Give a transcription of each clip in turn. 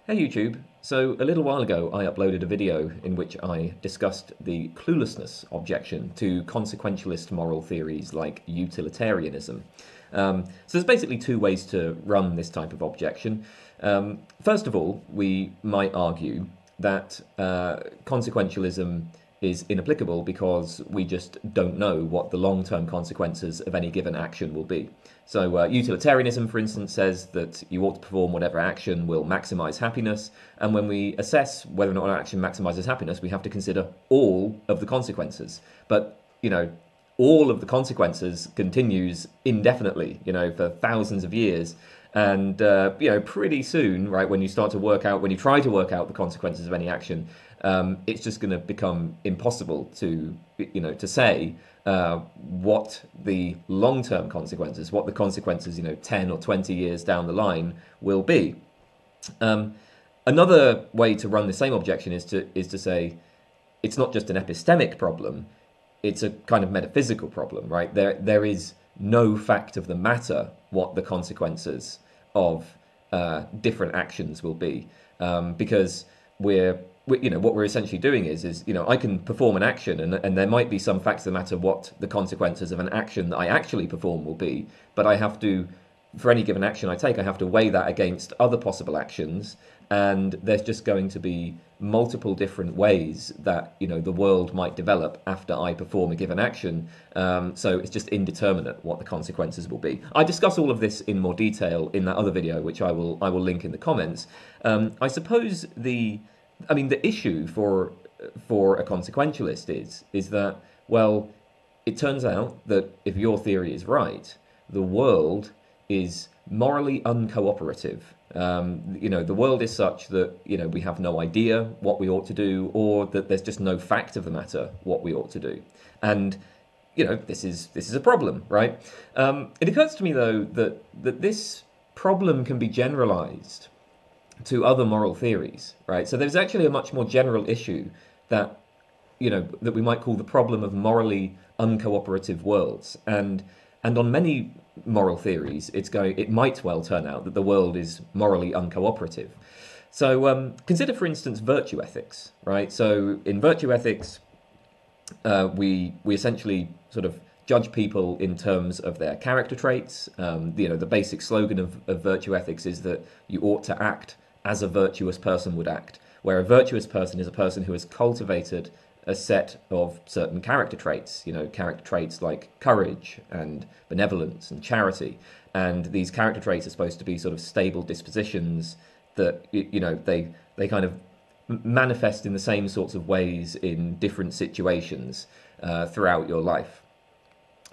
Hey YouTube. So a little while ago I uploaded a video in which I discussed the cluelessness objection to consequentialist moral theories like utilitarianism. So there's basically two ways to run this type of objection. First of all, we might argue that consequentialism is inapplicable because we just don't know what the long-term consequences of any given action will be. So utilitarianism, for instance, says that you ought to perform whatever action will maximize happiness, and when we assess whether or not an action maximizes happiness, we have to consider all of the consequences. But, all of the consequences continues indefinitely, for thousands of years. And pretty soon, right, when you try to work out the consequences of any action, it's just going to become impossible to say what the long-term consequences, what the consequences, 10 or 20 years down the line will be. Another way to run the same objection is to say it's not just an epistemic problem, it's a kind of metaphysical problem, right? There is no fact of the matter what the consequences of different actions will be, because what we're essentially doing is I can perform an action, and there might be some facts of the matter what the consequences of an action that I actually perform will be, but I have to, for any given action I take, I have to weigh that against other possible actions, and there's just going to be multiple different ways that the world might develop after I perform a given action. So it's just indeterminate what the consequences will be. I discuss all of this in more detail in that other video, which I will link in the comments. I suppose the issue for a consequentialist is that, well, it turns out that if your theory is right, the world is morally uncooperative. The world is such that we have no idea what we ought to do, or that there's just no fact of the matter what we ought to do, and this is a problem, right? It occurs to me though that this problem can be generalized to other moral theories, right? So there's actually a much more general issue that that we might call the problem of morally uncooperative worlds, and on many moral theories, it might well turn out that the world is morally uncooperative. So consider, for instance, virtue ethics, right? So in virtue ethics, we essentially sort of judge people in terms of their character traits. The basic slogan of virtue ethics is that you ought to act as a virtuous person would act, where a virtuous person is a person who has cultivated a set of certain character traits, character traits like courage and benevolence and charity. And these character traits are supposed to be sort of stable dispositions that, they kind of manifest in the same sorts of ways in different situations throughout your life.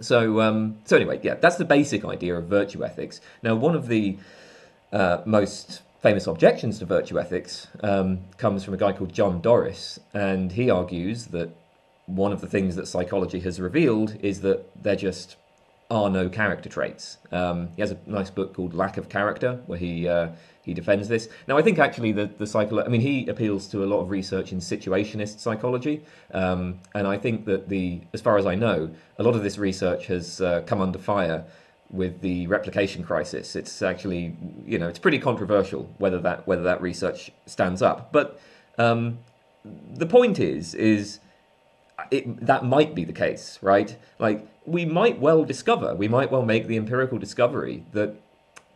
So anyway, yeah, that's the basic idea of virtue ethics. Now, one of the most famous objections to virtue ethics comes from a guy called John Doris, and he argues that one of the things that psychology has revealed is that there just are no character traits. He has a nice book called Lack of Character, where he defends this. Now, I think actually he appeals to a lot of research in situationist psychology, and I think that as far as I know, a lot of this research has come under fire with the replication crisis. It's actually, it's pretty controversial whether that research stands up. But the point is that might be the case, right? Like, we might well make the empirical discovery that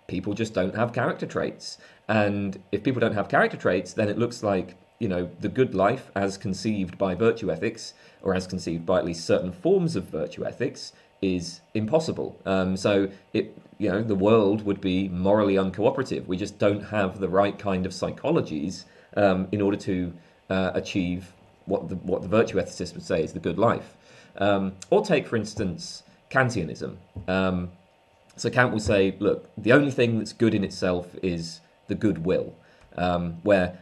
people just don't have character traits. And if people don't have character traits, then it looks like, the good life as conceived by virtue ethics, or as conceived by at least certain forms of virtue ethics, is impossible. So the world would be morally uncooperative. We just don't have the right kind of psychologies in order to achieve what the virtue ethicists would say is the good life. Or take, for instance, Kantianism. So Kant will say, look, the only thing that's good in itself is the good will, where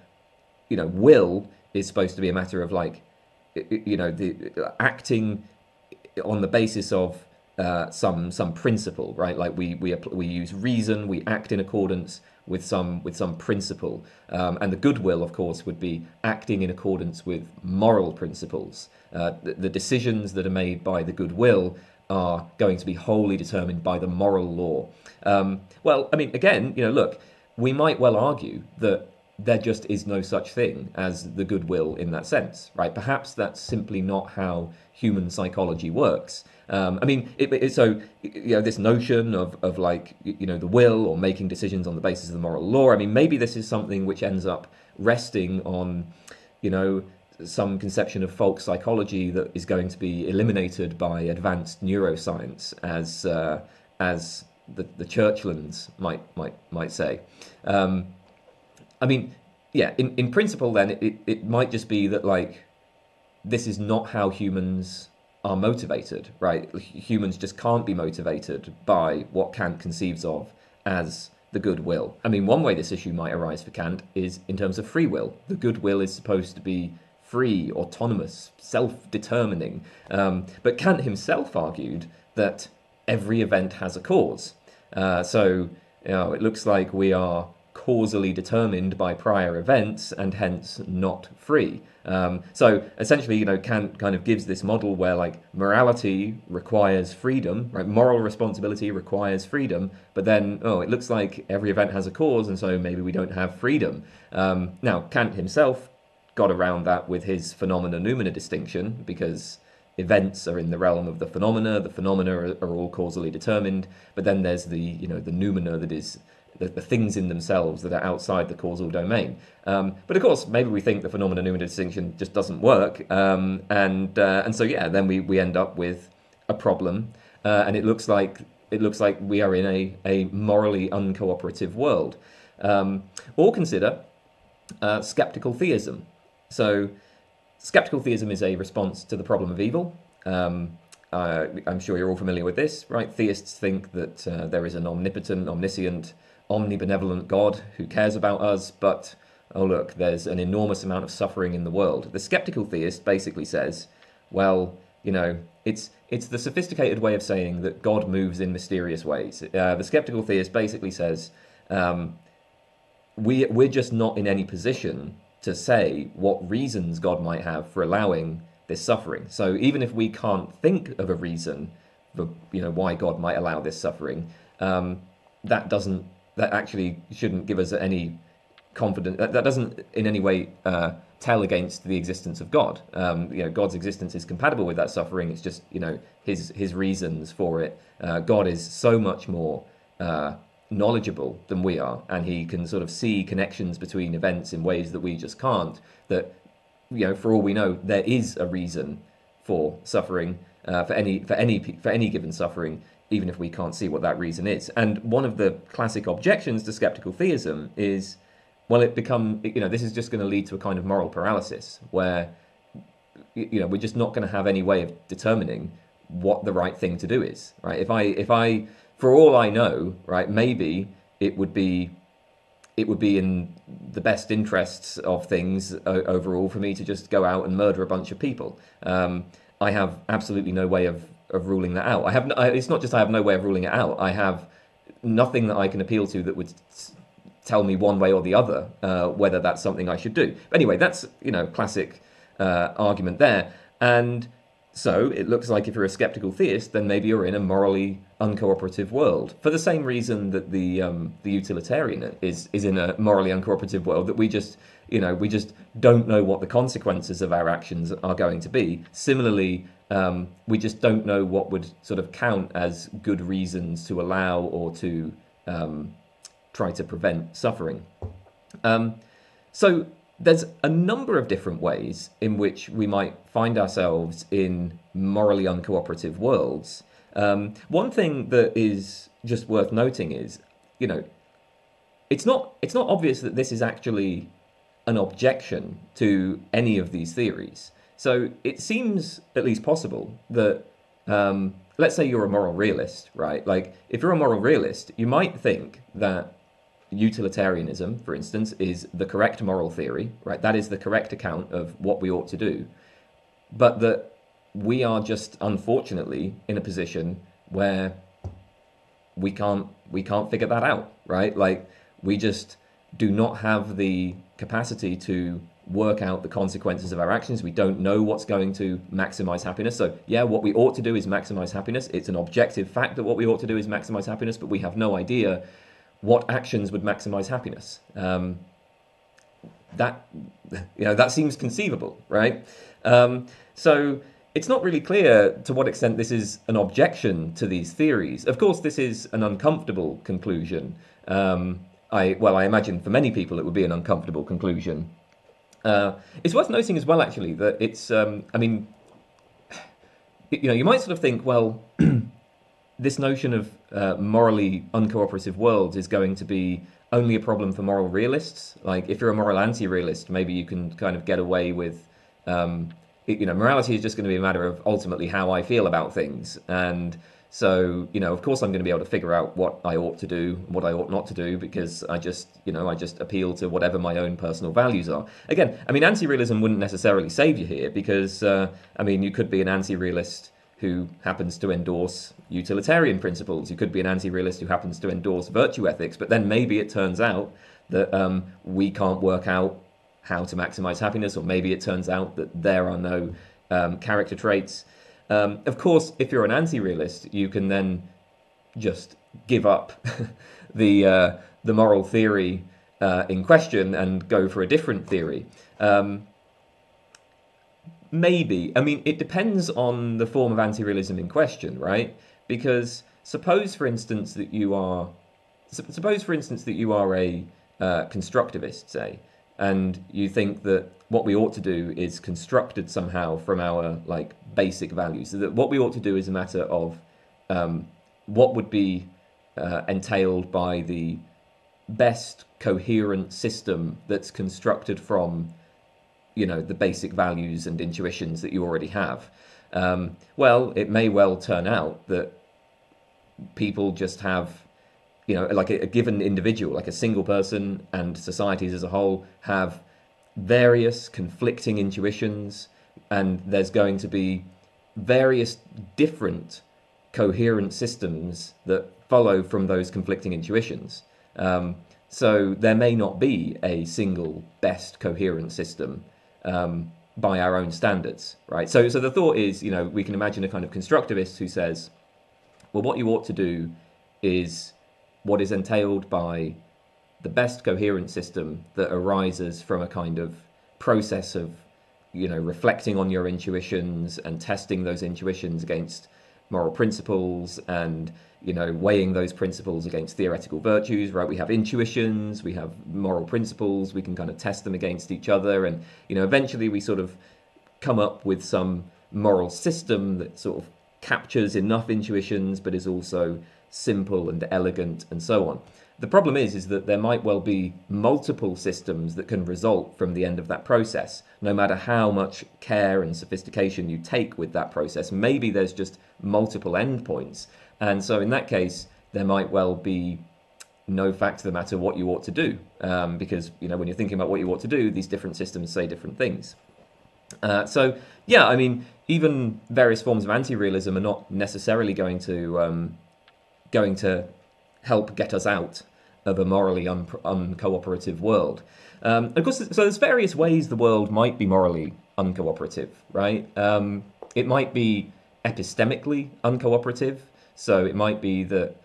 will is supposed to be a matter of the acting on the basis of some principle, right? Like we use reason, we act in accordance with some principle, and the goodwill, of course, would be acting in accordance with moral principles. The decisions that are made by the goodwill are going to be wholly determined by the moral law. Well, I mean, again, look, we might well argue that there just is no such thing as the goodwill in that sense, right? Perhaps that's simply not how human psychology works. I mean, so this notion of like the will or making decisions on the basis of the moral law. I mean, maybe this is something which ends up resting on some conception of folk psychology that is going to be eliminated by advanced neuroscience, as the Churchlands might say. I mean, yeah, in principle, then it might just be that like this is not how humans are motivated, right? Humans just can't be motivated by what Kant conceives of as the good will. I mean, one way this issue might arise for Kant is in terms of free will. The good will is supposed to be free, autonomous, self-determining. But Kant himself argued that every event has a cause. So it looks like we are causally determined by prior events and hence not free. So essentially, Kant kind of gives this model where like morality requires freedom, right? Moral responsibility requires freedom, but then, it looks like every event has a cause, and so maybe we don't have freedom. Now, Kant himself got around that with his phenomena-noumena distinction, because events are in the realm of the phenomena are all causally determined, but then there's the noumena, that is the things in themselves that are outside the causal domain. But of course, maybe we think the phenomena-noumena distinction just doesn't work, and so then we end up with a problem, and it looks like we are in a morally uncooperative world. Or consider skeptical theism. So skeptical theism is a response to the problem of evil. I'm sure you're all familiar with this, right? Theists think that there is an omnipotent, omniscient, omnibenevolent God who cares about us, but oh look, there's an enormous amount of suffering in the world. The skeptical theist basically says, well, it's the sophisticated way of saying that God moves in mysterious ways. The skeptical theist basically says, we're just not in any position to say what reasons God might have for allowing this suffering. So even if we can't think of a reason for why God might allow this suffering, that actually shouldn't give us any confidence. That doesn't in any way tell against the existence of God. God's existence is compatible with that suffering. It's just his reasons for it. God is so much more knowledgeable than we are, and he can sort of see connections between events in ways that we just can't. That for all we know, there is a reason for suffering, for any given suffering, even if we can't see what that reason is. And one of the classic objections to skeptical theism is, well, this is just going to lead to a kind of moral paralysis, where we're just not going to have any way of determining what the right thing to do is, right? If I for all I know, right, maybe it would be in the best interests of things overall for me to just go out and murder a bunch of people. I have absolutely no way of ruling that out. It's not just I have no way of ruling it out. I have nothing that I can appeal to that would tell me one way or the other whether that's something I should do. But anyway, that's classic argument there. And so it looks like if you're a skeptical theist, then maybe you're in a morally uncooperative world, for the same reason that the utilitarian is in a morally uncooperative world, that we just don't know what the consequences of our actions are going to be. Similarly, we just don't know what would sort of count as good reasons to allow or to try to prevent suffering. So there's a number of different ways in which we might find ourselves in morally uncooperative worlds. One thing that is just worth noting is, it's not obvious that this is actually an objection to any of these theories. So it seems at least possible that, let's say you're a moral realist, right? Like, if you're a moral realist, you might think that utilitarianism, for instance, is the correct moral theory, right? That is the correct account of what we ought to do. But that we are just, unfortunately, in a position where we can't figure that out, right? Like, we just do not have the capacity to work out the consequences of our actions. We don't know what's going to maximize happiness. So yeah, what we ought to do is maximize happiness. It's an objective fact that what we ought to do is maximize happiness, but we have no idea what actions would maximize happiness. that that seems conceivable, right? So it's not really clear to what extent this is an objection to these theories. Of course, this is an uncomfortable conclusion. I imagine for many people it would be an uncomfortable conclusion. It's worth noting as well, actually, that it's. You might sort of think, well, this notion of morally uncooperative worlds is going to be only a problem for moral realists. Like, if you're a moral anti-realist, maybe you can kind of get away with, morality is just going to be a matter of ultimately how I feel about things. And so, of course I'm going to be able to figure out what I ought to do, what I ought not to do, because I just appeal to whatever my own personal values are. Again, anti-realism wouldn't necessarily save you here, because, you could be an anti-realist who happens to endorse utilitarian principles. You could be an anti-realist who happens to endorse virtue ethics, but then maybe it turns out that we can't work out how to maximize happiness, or maybe it turns out that there are no character traits. Of course, if you're an anti-realist, you can then just give up the moral theory in question and go for a different theory. Maybe. It depends on the form of anti-realism in question, right? Because suppose, for instance, that you are a constructivist, say, and you think that what we ought to do is constructed somehow from our basic values. So that what we ought to do is a matter of what would be entailed by the best coherent system that's constructed from the basic values and intuitions that you already have. Well, it may well turn out that people just have, like a given individual, like a single person and societies as a whole, have various conflicting intuitions, and there's going to be various different coherent systems that follow from those conflicting intuitions. So there may not be a single best coherent system by our own standards, right? So the thought is, we can imagine a kind of constructivist who says, well, what you ought to do is what is entailed by the best coherent system that arises from a kind of process of, reflecting on your intuitions and testing those intuitions against moral principles and, weighing those principles against theoretical virtues, right? We have intuitions, we have moral principles, we can kind of test them against each other. And, eventually we sort of come up with some moral system that sort of captures enough intuitions, but is also simple and elegant and so on. The problem is that there might well be multiple systems that can result from the end of that process, no matter how much care and sophistication you take with that process. Maybe there's just multiple endpoints. And so in that case, there might well be no fact of the matter what you ought to do. Because, when you're thinking about what you ought to do, these different systems say different things. Even various forms of anti-realism are not necessarily going to help get us out of a morally uncooperative world. Of course, so there's various ways the world might be morally uncooperative, right? It might be epistemically uncooperative, so it might be that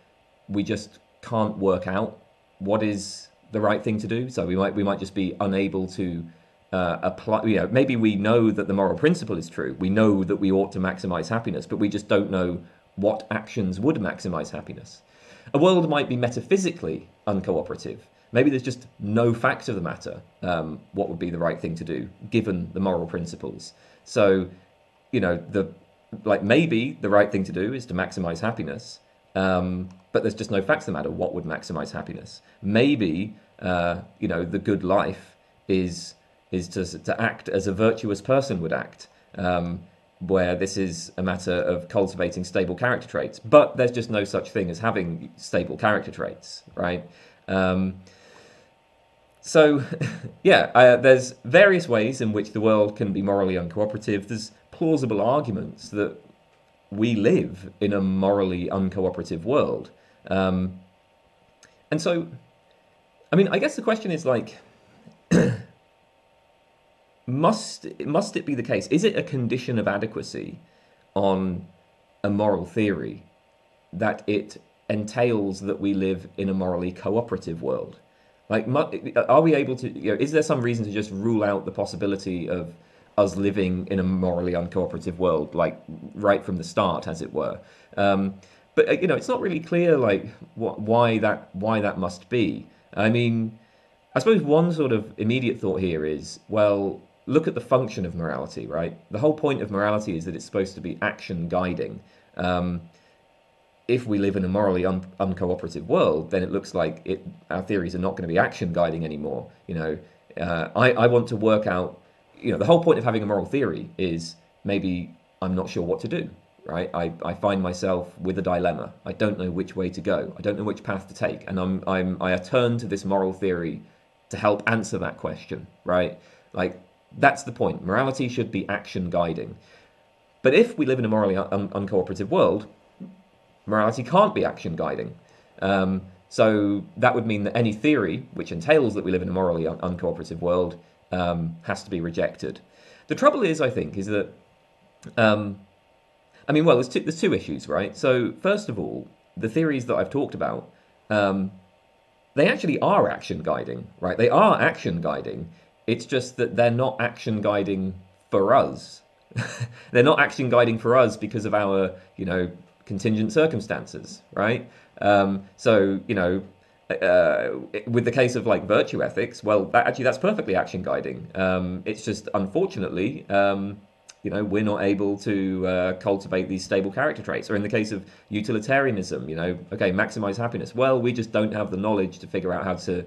we just can't work out what is the right thing to do. So we might just be unable to apply. Maybe we know that the moral principle is true. We know that we ought to maximize happiness, but we just don't know what actions would maximize happiness. A world might be metaphysically uncooperative. Maybe there's just no fact of the matter what would be the right thing to do given the moral principles. So, maybe the right thing to do is to maximize happiness, but there's just no fact of the matter what would maximize happiness. Maybe the good life is to act as a virtuous person would act. Where this is a matter of cultivating stable character traits. But there's just no such thing as having stable character traits, right? There's various ways in which the world can be morally uncooperative. There's plausible arguments that we live in a morally uncooperative world. I guess the question is Must it be the case? Is it a condition of adequacy on a moral theory that it entails that we live in a morally cooperative world? Like, are we able to? Is there some reason to just rule out the possibility of us living in a morally uncooperative world, like right from the start, as it were? Um, but it's not really clear, like why that must be. I mean, I suppose one sort of immediate thought here is, well, look at the function of morality, right? The whole point of morality is that it's supposed to be action guiding. Um, if we live in a morally uncooperative world, then it looks like our theories are not going to be action guiding anymore. I want to work out. The whole point of having a moral theory is maybe I'm not sure what to do. Right? I find myself with a dilemma. I don't know which way to go. I don't know which path to take, and I turn to this moral theory to help answer that question. Right? Like that's the point. Morality should be action guiding. But if we live in a morally uncooperative world, morality can't be action guiding. So that would mean that any theory which entails that we live in a morally uncooperative world has to be rejected. The trouble is, I think, is that well, there's two issues, right? So first of all, the theories that I've talked about, they actually are action guiding, right? They are action guiding. It's just that they're not action guiding for us. They're not action guiding for us because of our, contingent circumstances, right? With the case of like virtue ethics, well, that's perfectly action guiding. It's just unfortunately, we're not able to cultivate these stable character traits. Or in the case of utilitarianism, okay, maximize happiness. Well, we just don't have the knowledge to figure out how to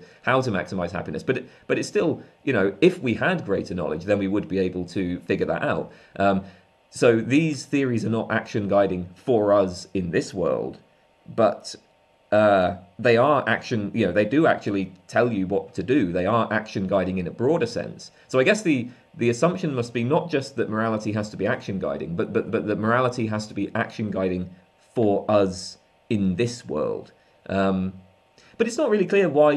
maximize happiness. But it's still, if we had greater knowledge, then we would be able to figure that out. So these theories are not action guiding for us in this world, but they are action. They do actually tell you what to do. They are action guiding in a broader sense. So I guess the assumption must be not just that morality has to be action guiding, but that morality has to be action guiding for us in this world. But it's not really clear why,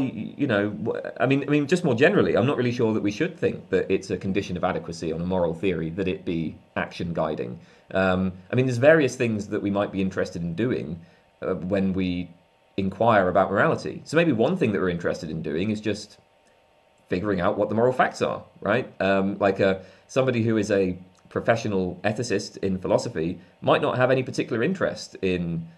just more generally, I'm not really sure that we should think that it's a condition of adequacy on a moral theory that it be action guiding. There's various things that we might be interested in doing when we inquire about morality. So maybe one thing that we're interested in doing is just figuring out what the moral facts are, right? Somebody who is a professional ethicist in philosophy might not have any particular interest in,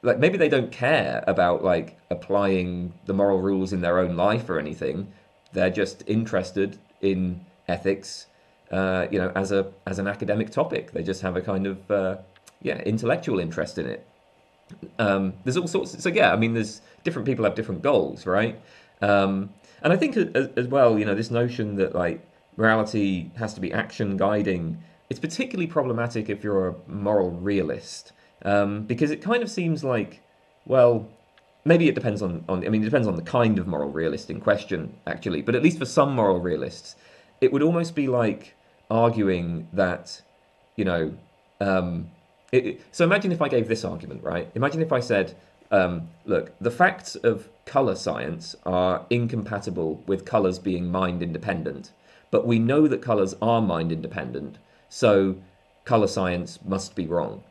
like maybe they don't care about like applying the moral rules in their own life or anything. They're just interested in ethics, as an academic topic. They just have a kind of intellectual interest in it. There's all sorts. So yeah, there's different people have different goals, right? And I think as well, this notion that like morality has to be action guiding. It's particularly problematic if you're a moral realist. Because it kind of seems like, well, maybe it depends it depends on the kind of moral realist in question, actually. But at least for some moral realists, it would almost be like arguing that, so imagine if I gave this argument, right? Imagine if I said, look, the facts of color science are incompatible with colors being mind independent, but we know that colors are mind independent, so color science must be wrong.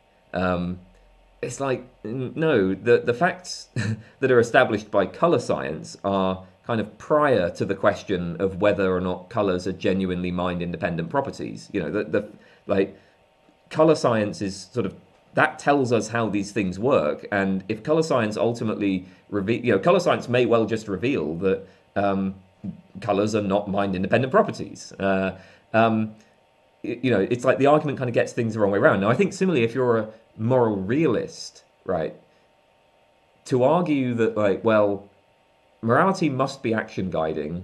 It's like, no, the facts that are established by color science are kind of prior to the question of whether or not colors are genuinely mind-independent properties. Like color science is sort of, that tells us how these things work, and if color science ultimately color science may well just reveal that colors are not mind-independent properties. It's like the argument kind of gets things the wrong way around. Now, I think similarly, if you're a moral realist, right, to argue that, like, well, morality must be action guiding,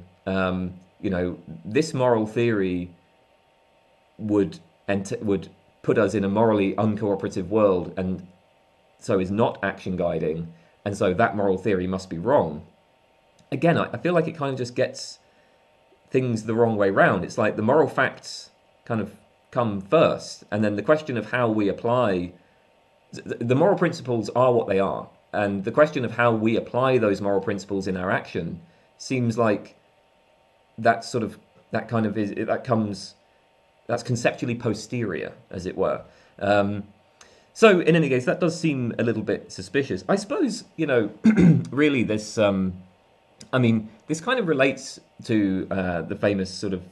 this moral theory would put us in a morally uncooperative world, and so is not action guiding, and so that moral theory must be wrong. Again, I feel like it kind of just gets things the wrong way round. It's like the moral facts kind of come first, and then the question of how we apply the moral principles are what they are, and the question of how we apply those moral principles in our action seems like that's conceptually posterior, as it were. So in any case, that does seem a little bit suspicious. I suppose, really this, I mean, this kind of relates to the famous sort of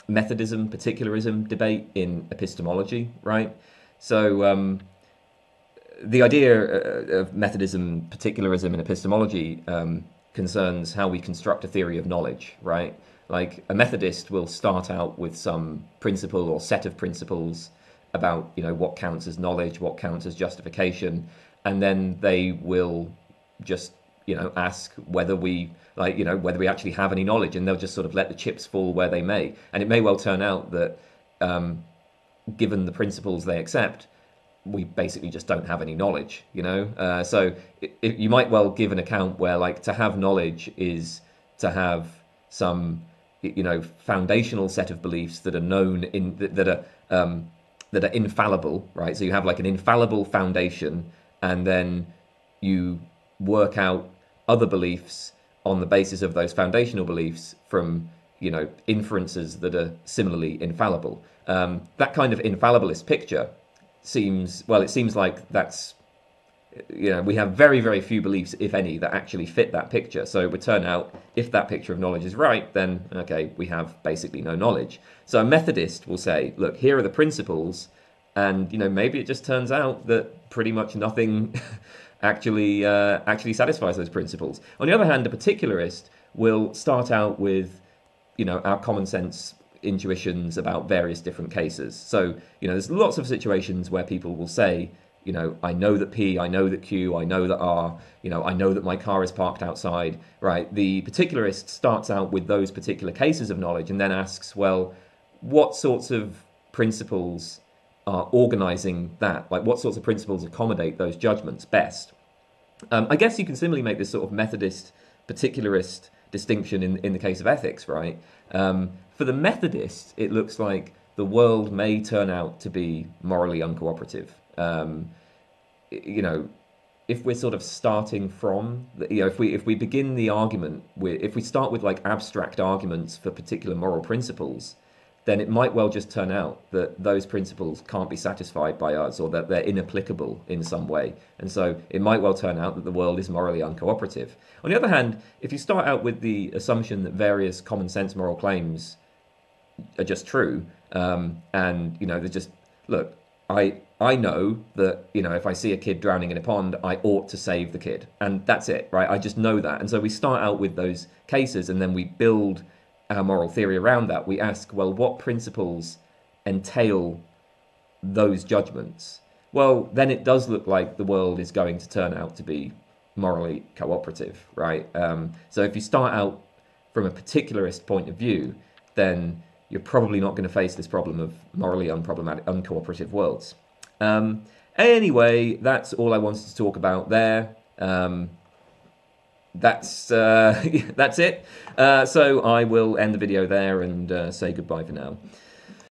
Methodism, particularism debate in epistemology, right? So the idea of Methodism, particularism, and epistemology concerns how we construct a theory of knowledge, right? Like a Methodist will start out with some principle or set of principles about, what counts as knowledge, what counts as justification, and then they will just, ask whether we whether we actually have any knowledge, and they'll just sort of let the chips fall where they may. And it may well turn out that, given the principles they accept, we basically just don't have any knowledge, So you might well give an account where, like, to have knowledge is to have some, foundational set of beliefs that are known that are infallible, right? So you have like an infallible foundation, and then you work out other beliefs on the basis of those foundational beliefs from, inferences that are similarly infallible. That kind of infallibilist picture seems like that's, we have very, very few beliefs, if any, that actually fit that picture. So it would turn out, if that picture of knowledge is right, then, okay, we have basically no knowledge. So a Methodist will say, look, here are the principles, and, maybe it just turns out that pretty much nothing actually satisfies those principles. On the other hand, a particularist will start out with, our common sense intuitions about various different cases. So, there's lots of situations where people will say, I know that P, I know that Q, I know that R, I know that my car is parked outside, right? The particularist starts out with those particular cases of knowledge and then asks, well, what sorts of principles are organizing that? Like, what sorts of principles accommodate those judgments best? I guess you can similarly make this sort of Methodist, particularist distinction in the case of ethics, right? For the Methodist, it looks like the world may turn out to be morally uncooperative. If we're sort of starting from, if we begin the argument if we start with like abstract arguments for particular moral principles, then it might well just turn out that those principles can't be satisfied by us, or that they're inapplicable in some way. And so it might well turn out that the world is morally uncooperative. On the other hand, if you start out with the assumption that various common sense moral claims are just true, and they're just, look, I know that, if I see a kid drowning in a pond, I ought to save the kid. And that's it, right? I just know that. And so we start out with those cases, and then we build our moral theory around that. We ask, well, what principles entail those judgments? Well, then it does look like the world is going to turn out to be morally cooperative, right? So if you start out from a particularist point of view, then you're probably not going to face this problem of morally uncooperative worlds. Anyway, that's all I wanted to talk about there. That's it. So I will end the video there and say goodbye for now.